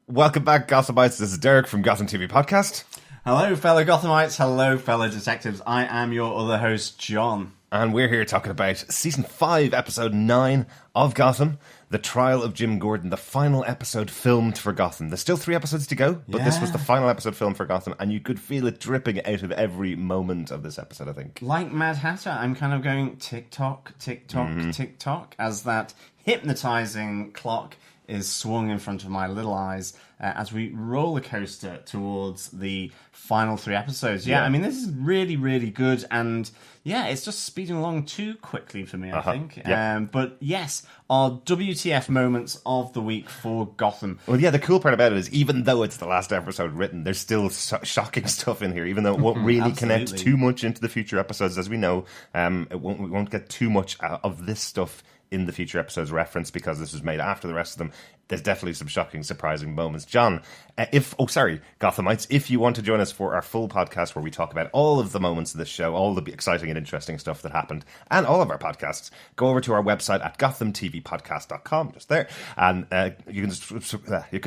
Welcome back, Gothamites. This is Derek from Gotham TV Podcast. Hello, fellow Gothamites. Hello, fellow detectives. I am your other host, John. And we're here talking about Season 5, Episode 9 of Gotham, The Trial of Jim Gordon, the final episode filmed for Gotham. There's still 3 episodes to go, but this was the final episode filmed for Gotham, and you could feel it dripping out of every moment of this episode, I think. Like Mad Hatter, I'm kind of going tick-tock, tick-tock, tick-tock, as that hypnotizing clock is swung in front of my little eyes as we roller coaster towards the final 3 episodes. I mean, this is really, really good, and it's just speeding along too quickly for me, I think. Yep. But yes, our WTF moments of the week for Gotham. Well, the cool part about it is, even though it's the last episode written, there's still shocking stuff in here, even though it won't really connect too much into the future episodes, as we know. We won't get too much of this stuff in the future episodes reference because this was made after the rest of them. There's definitely some shocking, surprising moments. John, Gothamites, if you want to join us for our full podcast where we talk about all of the moments of this show, all the exciting and interesting stuff that happened, and all of our podcasts, go over to our website at gothamtvpodcast.com, just there, and you can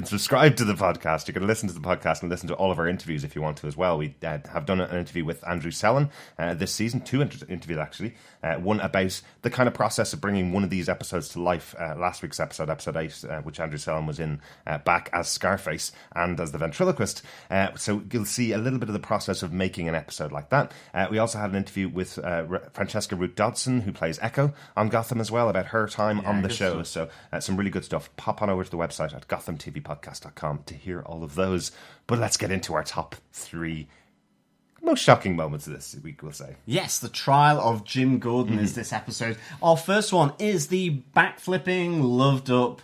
subscribe to the podcast. You can listen to the podcast and listen to all of our interviews if you want to as well. We have done an interview with Andrew Sellon this season, 2 interviews actually, one about the kind of process of bringing one of these episodes to life, last week's episode 8, which Andrew Sellon was in back as Scarface and as the ventriloquist. So you'll see a little bit of the process of making an episode like that. We also had an interview with Francesca Root-Dodson, who plays Ecco on Gotham as well, about her time on the show. So some really good stuff. Pop on over to the website at gothamtvpodcast.com to hear all of those. But let's get into our top 3 most shocking moments of this week, we'll say. Yes, the trial of Jim Gordon is this episode. Our first one is the backflipping, loved up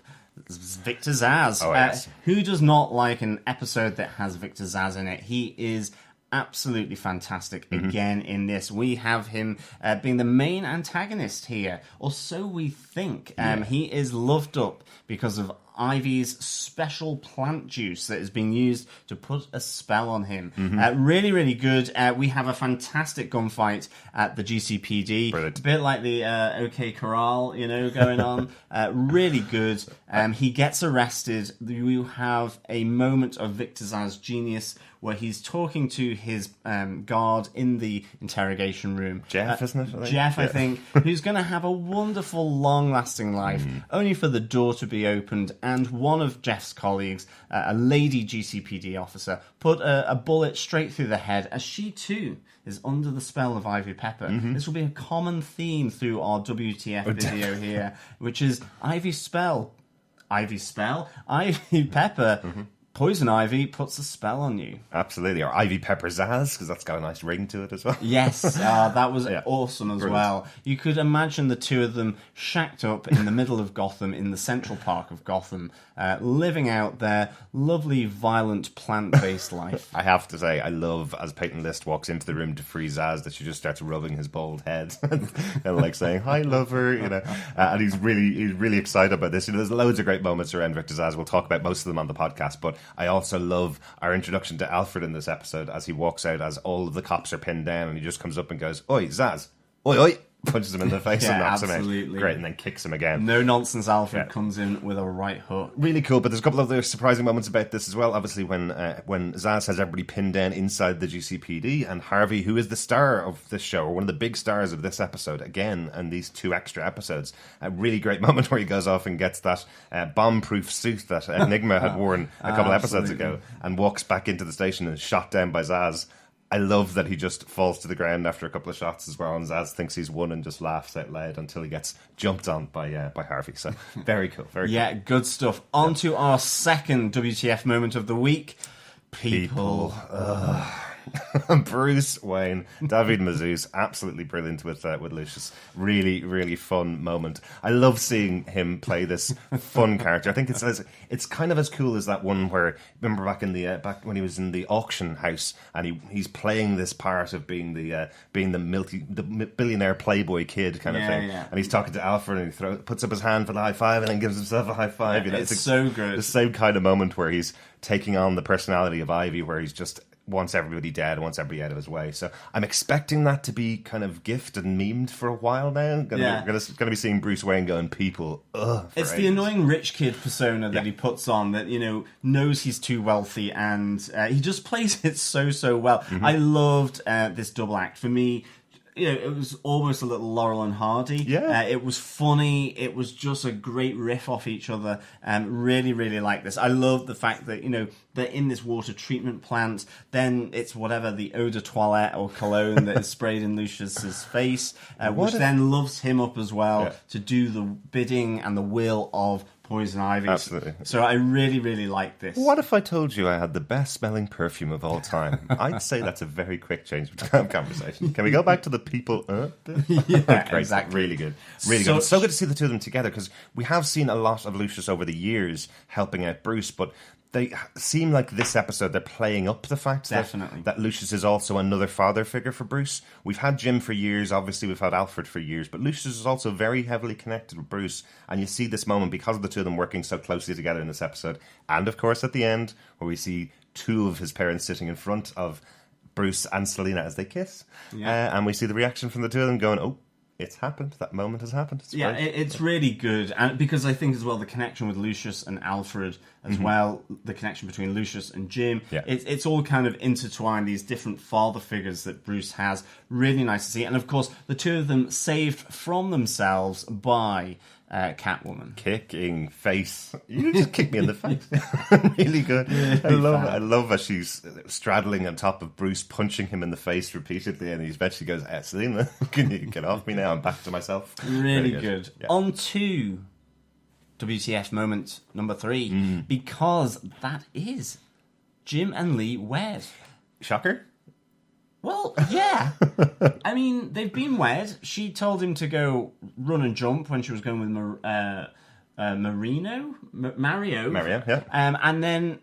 Victor Zsazz. Oh, yes. Who does not like an episode that has Victor Zsazz in it? He is absolutely fantastic again in this. We have him being the main antagonist here, or so we think. He is loved up because of Ivy's special plant juice that is being used to put a spell on him. Really, really good. We have a fantastic gunfight at the GCPD. Brilliant. A bit like the OK Corral, going on. Really good. He gets arrested. You have a moment of Victor Zsazz's genius where he's talking to his guard in the interrogation room. Jeff, isn't it? Jeff, I think, who's going to have a wonderful, long-lasting life, only for the door to be opened, and one of Jeff's colleagues, a lady GCPD officer, put a bullet straight through the head, as she, too, is under the spell of Ivy Pepper. This will be a common theme through our WTF video here, which is Ivy Pepper... Poison Ivy puts a spell on you. Absolutely. Or Ivy Pepper Zsazz, because that's got a nice ring to it as well. Yes, that was awesome as well. You could imagine the two of them shacked up in the middle of Gotham, in the Central Park of Gotham, living out their lovely, violent, plant-based life. I have to say, I love, as Peyton List walks into the room to free Zsazz, that she just starts rubbing his bald head and like saying, "Hi, lover," and he's really excited about this. There's loads of great moments around Victor Zsazz. We'll talk about most of them on the podcast, but I also love our introduction to Alfred in this episode as he walks out as all of the cops are pinned down, and he just comes up and goes, "Oi, Zsazz, oi, oi," punches him in the face and knocks him out. Great, and then kicks him again. No nonsense, Alfred comes in with a right hook. Really cool, but there's a couple of other surprising moments about this as well. Obviously, when Zsazz has everybody pinned down inside the GCPD, and Harvey, who is the star of this show, or one of the big stars of this episode, again, and these 2 extra episodes, a really great moment where he goes off and gets that bomb-proof suit that Enigma had worn a couple episodes ago, and walks back into the station and is shot down by Zsazz. I love that he just falls to the ground after a couple of shots as well, and Zsazz thinks he's won and just laughs out loud until he gets jumped on by Harvey. So very cool, very cool. Good stuff. On to our second WTF moment of the week. People. Bruce Wayne, David Mazouz, absolutely brilliant with Lucius. Really, really fun moment. I love seeing him play this fun character. I think it's kind of as cool as that one where, remember back in the back when he was in the auction house and he's playing this part of being the billionaire playboy kid kind of thing, and he's talking to Alfred and he puts up his hand for the high five and then gives himself a high five. It's so good. The same kind of moment where he's taking on the personality of Ivy, where he's just wants everybody dead, wants everybody out of his way. So I'm expecting that to be kind of gifted and memed for a while now. Going to be seeing Bruce Wayne going, people, ugh. It's the annoying rich kid persona that he puts on that, knows he's too wealthy, and he just plays it so well. Mm-hmm. I loved this double act. For me, it was almost a little Laurel and Hardy. Yeah. It was funny. It was just a great riff off each other. Really, really like this. I love the fact that, they're in this water treatment plant. Then it's whatever, the eau de toilette or cologne that is sprayed in Lucius's face, which then loves him up as well to do the bidding and the will of Poison Ivy. Absolutely. So I really, really like this. What if I told you I had the best smelling perfume of all time? I'd say that's a very quick change of conversation. Can we go back to the people? Yeah, exactly. Really good. Really good. It's so good to see the two of them together, because we have seen a lot of Lucius over the years helping out Bruce, but they seem like this episode they're playing up the fact that Lucius is also another father figure for Bruce. We've had Jim for years, obviously we've had Alfred for years, but Lucius is also very heavily connected with Bruce, and you see this moment because of the two of them working so closely together in this episode, and of course at the end where we see two of his parents sitting in front of Bruce and Selena as they kiss, and we see the reaction from the two of them going, oh, it's happened. That moment has happened. It's really good, and because I think as well the connection with Lucius and Alfred as well, the connection between Lucius and Jim, it's all kind of intertwined. These different father figures that Bruce has, really nice to see, and of course the two of them saved from themselves by Catwoman. Kicking face. You just kicked me in the face. Really good. I love how she's straddling on top of Bruce, punching him in the face repeatedly, and he eventually goes, Selena, can you get off me now? I'm back to myself. Really good. Yeah. On to WTF moment number 3, because that is Jim and Lee wed. Shocker? Well, yeah. I mean, they've been wed. She told him to go run and jump when she was going with Mario, yeah. And then,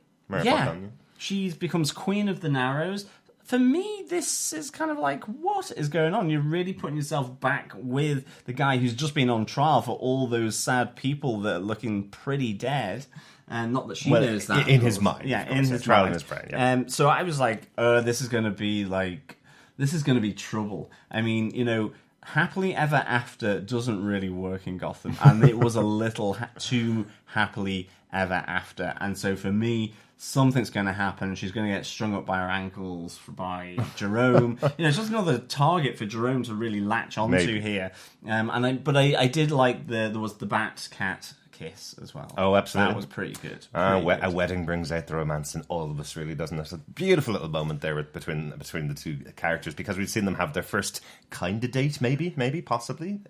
she becomes Queen of the Narrows. For me, this is kind of like, what is going on? You're really putting yourself back with the guy who's just been on trial for all those sad people that are looking pretty dead. And not that she knows that. In his mind. Yeah, in his trial mind. In his brain, yeah. So I was like, this is going to be trouble. I mean, happily ever after doesn't really work in Gotham. And it was a little too happily ever after. And so for me, something's going to happen. She's going to get strung up by her ankles by Jerome. It's just another target for Jerome to really latch onto here. But I did like there was the Bat-Cat kiss as well. Oh, absolutely. That was pretty good. A wedding brings out the romance in all of us, really, doesn't it? It's a beautiful little moment there between the two characters, because we've seen them have their first kind of date, maybe, possibly.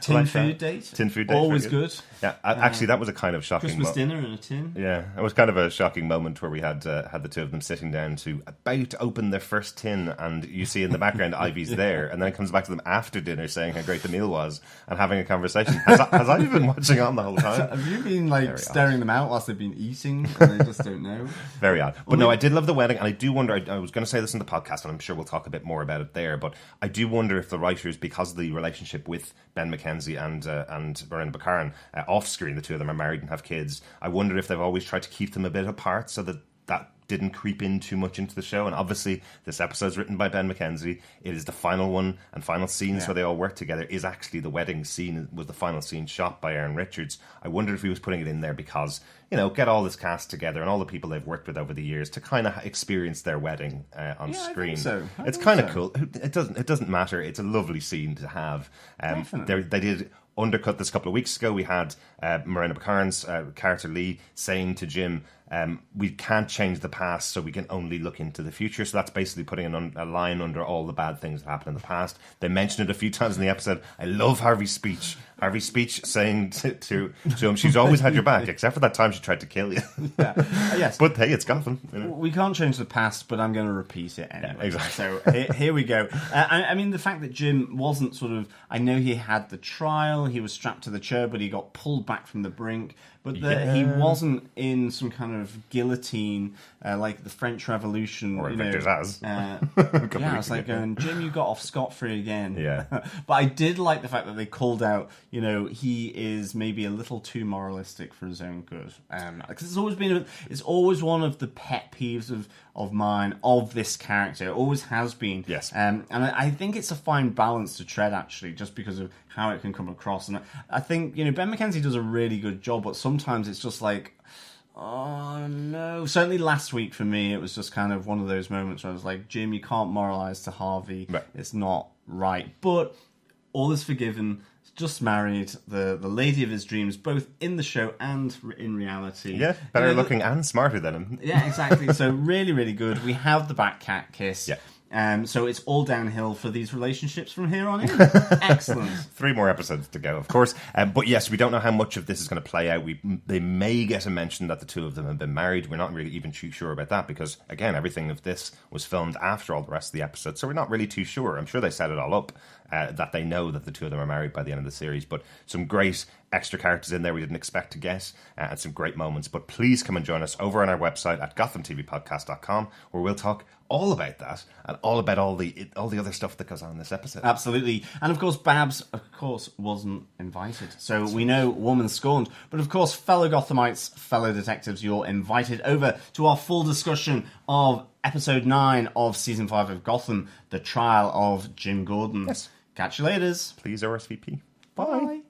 Tin food date. Tin food date. Always good. Yeah, actually, that was a kind of shocking Christmas dinner in a tin. Yeah, it was kind of a shocking moment where we had the two of them sitting down to about open their first tin, and you see in the background Ivy's there, and then it comes back to them after dinner saying how great the meal was and having a conversation. Has Ivy been watching on the whole time? Have you been staring them out whilst they've been eating and they just don't know? Very odd. But no, I did love the wedding, and I do wonder, I was going to say this in the podcast, and I'm sure we'll talk a bit more about it there, but I do wonder if the writers, because of the relationship with Ben McKenzie and Miranda Baccarin, off screen, the two of them are married and have kids, I wonder if they've always tried to keep them a bit apart so that didn't creep in too much into the show. And obviously this episode's written by Ben McKenzie. It is the final one and final scenes where they all work together is actually the wedding scene, was the final scene shot by Aaron Richards. I wonder if he was putting it in there because, get all this cast together and all the people they've worked with over the years to kind of experience their wedding on screen. I think so. It's kind of cool. It doesn't matter. It's a lovely scene to have. They did undercut this a couple of weeks ago. We had Miranda Baccarin's character Lee saying to Jim, we can't change the past, so we can only look into the future. So that's basically putting a line under all the bad things that happened in the past. They mentioned it a few times in the episode. I love Harvey's speech. Harvey's speech saying to him, she's always had your back, except for that time she tried to kill you. Yes. But hey, it's Gotham. We can't change the past, but I'm going to repeat it anyway. Yeah, exactly. So here we go. I mean, the fact that Jim wasn't I know he had the trial, he was strapped to the chair, but he got pulled back from the brink, but he wasn't in some kind kind of guillotine, like the French Revolution. Or Victor Zsazz. Yeah, it's like going, Jim, you got off scot-free again. Yeah. But I did like the fact that they called out, he is maybe a little too moralistic for his own good. Because it's always one of the pet peeves of mine, of this character. It always has been. Yes. And I think it's a fine balance to tread, actually, just because of how it can come across. And I think, Ben McKenzie does a really good job, but sometimes it's just like, oh no. Certainly last week for me, it was just kind of one of those moments where I was like, Jim, you can't moralize to Harvey. Right. It's not right. But all is forgiven. Just married the lady of his dreams, both in the show and in reality. Yeah, better looking and smarter than him. Yeah, exactly. So really, really good. We have the Batcat kiss. Yeah. So it's all downhill for these relationships from here on in. Excellent. 3 more episodes to go, of course. But yes, we don't know how much of this is going to play out. They may get a mention that the two of them have been married. We're not really even too sure about that because, again, everything of this was filmed after all the rest of the episodes, so we're not really too sure. I'm sure they set it all up that they know that the two of them are married by the end of the series. But some great extra characters in there we didn't expect to get, and some great moments. But please come and join us over on our website at gothamtvpodcast.com, where we'll talk all about that and all about all the other stuff that goes on in this episode. Absolutely. And of course, Babs, wasn't invited. So we know woman scorned. But of course, fellow Gothamites, fellow detectives, you're invited over to our full discussion of episode 9 of season 5 of Gotham, the trial of Jim Gordon. Yes. Catch you later. Please RSVP. Bye.